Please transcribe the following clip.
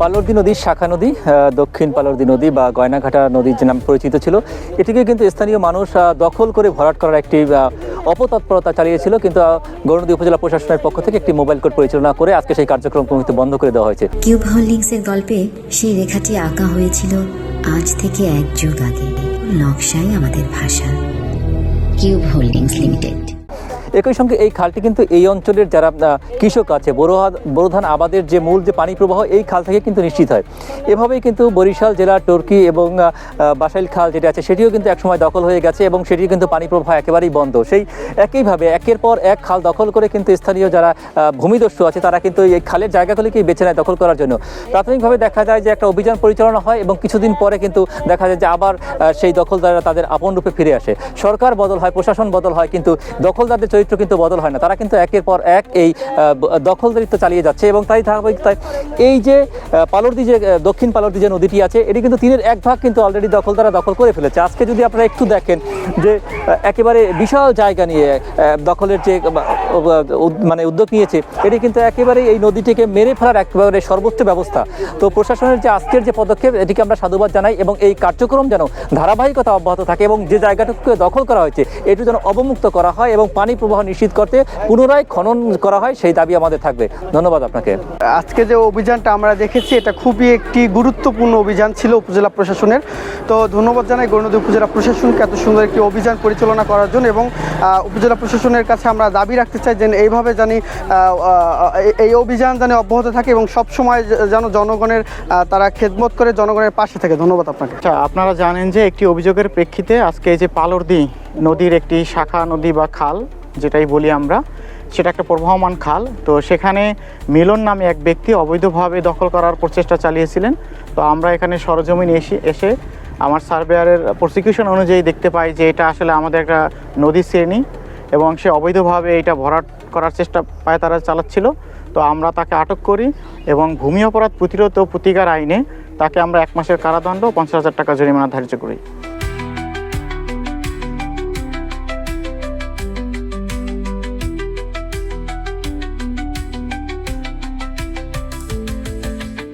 পালরদি নদীর শাখা নদী, দক্ষিণ পালরদি নদী বা গয়নাঘাটা নদীর যে নাম পরিচিত ছিল, এটিকে কিন্তু স্থানীয় মানুষ দখল করে ভরাট করার একটি অপতৎপরতা চালিয়েছিল। কিন্তু গৌরনদী উপজেলা প্রশাসনের পক্ষ থেকে একটি মোবাইল কোর্ট পরিচালনা করে আজকে সেই কার্যক্রম কিন্তু বন্ধ করে দেওয়া হয়েছে। কিউব হোল্ডিংসের গল্পে সেই রেখাটি আঁকা হয়েছিল আজ থেকে 1 যুগ আগে। নকশাই আমাদের ভাষা। Cube holdings limited. একই সঙ্গে এই খালটি কিন্তু এই অঞ্চলের যারা কৃষক আছে, বোরো ধান আবাদের যে মূল যে পানি প্রবাহ এই খাল থেকে কিন্তু নিশ্চিত হয়। এভাবেই কিন্তু বরিশাল জেলার টর্কি এবং বাসাইল খাল যেটা আছে সেটিও কিন্তু একসময় দখল হয়ে গেছে এবং সেটির কিন্তু পানি প্রবাহ একেবারেই বন্ধ। সেই একইভাবে একের পর এক খাল দখল করে কিন্তু স্থানীয় যারা ভূমিদস্যু আছে তারা কিন্তু এই খালের জায়গাগুলিকেই বেছে নেয় দখল করার জন্য। প্রাথমিকভাবে দেখা যায় যে একটা অভিযান পরিচালনা হয় এবং কিছুদিন পরে কিন্তু দেখা যায় যে আবার সেই দখলদাররা তাদের আপন রূপে ফিরে আসে। সরকার বদল হয়, প্রশাসন বদল হয়, কিন্তু দখলদারদের চরিত্র কিন্তু বদল হয় না। তারা কিন্তু একের পর এক এই দখলদারিত্ব চালিয়ে যাচ্ছে এবং তাই ধারাবাহিকতায় এই যে পালরদি যে দক্ষিণ পালরদি যে নদীটি আছে এটি কিন্তু 3/1 ভাগ কিন্তু অলরেডি দখলদাররা দখল করে ফেলেছে। আজকে যদি আপনারা একটু দেখেন যে একেবারে বিশাল জায়গা নিয়ে দখলের যে মানে উদ্যোগ নিয়েছে, এটি কিন্তু একেবারে এই নদীটিকে মেরে ফেলার একেবারে সর্বোচ্চ ব্যবস্থা। তো প্রশাসনের যে আজকের যে পদক্ষেপ এটিকে আমরা সাধুবাদ জানাই এবং এই কার্যক্রম যেন ধারাবাহিকতা অব্যাহত থাকে এবং যে জায়গাটুকুকে দখল করা হয়েছে এটি যেন অবমুক্ত করা হয় এবং পানি প্রবাহ নিশ্চিত করতে পুনরায় খনন করা হয়, সেই দাবি আমাদের থাকবে। ধন্যবাদ আপনাকে। আজকে যে অভিযানটা আমরা দেখেছি এটা খুবই একটি গুরুত্বপূর্ণ অভিযান ছিল উপজেলা প্রশাসনের। তো ধন্যবাদ জানাই গৌরনদী উপজেলা প্রশাসনকে এত সুন্দর একটি অভিযান পরিচালনা করার জন্য এবং উপজেলা প্রশাসনের কাছে আমরা দাবি রাখতে চাই যে এইভাবে জানি এই অভিযান যেন অব্যাহত থাকে এবং সবসময় যেন জনগণের তারা খেদমত করে জনগণের পাশে থাকে। ধন্যবাদ আপনাকে। আচ্ছা, আপনারা জানেন যে একটি অভিযোগের প্রেক্ষিতে আজকে এই যে পালরদি নদীর একটি শাখা নদী বা খাল যেটাই বলি আমরা, সেটা একটা প্রবাহমান খাল। তো সেখানে মিলন নামে এক ব্যক্তি অবৈধভাবে দখল করার প্রচেষ্টা চালিয়েছিলেন। তো আমরা এখানে সরজমিনে এসে আমার সার্ভেয়ারের প্রসিকিউশন অনুযায়ী দেখতে পাই যে এটা আসলে আমাদের একটা নদী শ্রেণী এবং সে অবৈধভাবে এটা ভরাট করার চেষ্টা পায় তারা চালাচ্ছিল। তো আমরা তাকে আটক করি এবং ভূমি অপরাধ প্রতিরোধ ও প্রতিকার আইনে তাকে আমরা 1 মাসের কারাদণ্ড 50,000 টাকা জরিমানা ধার্য করি।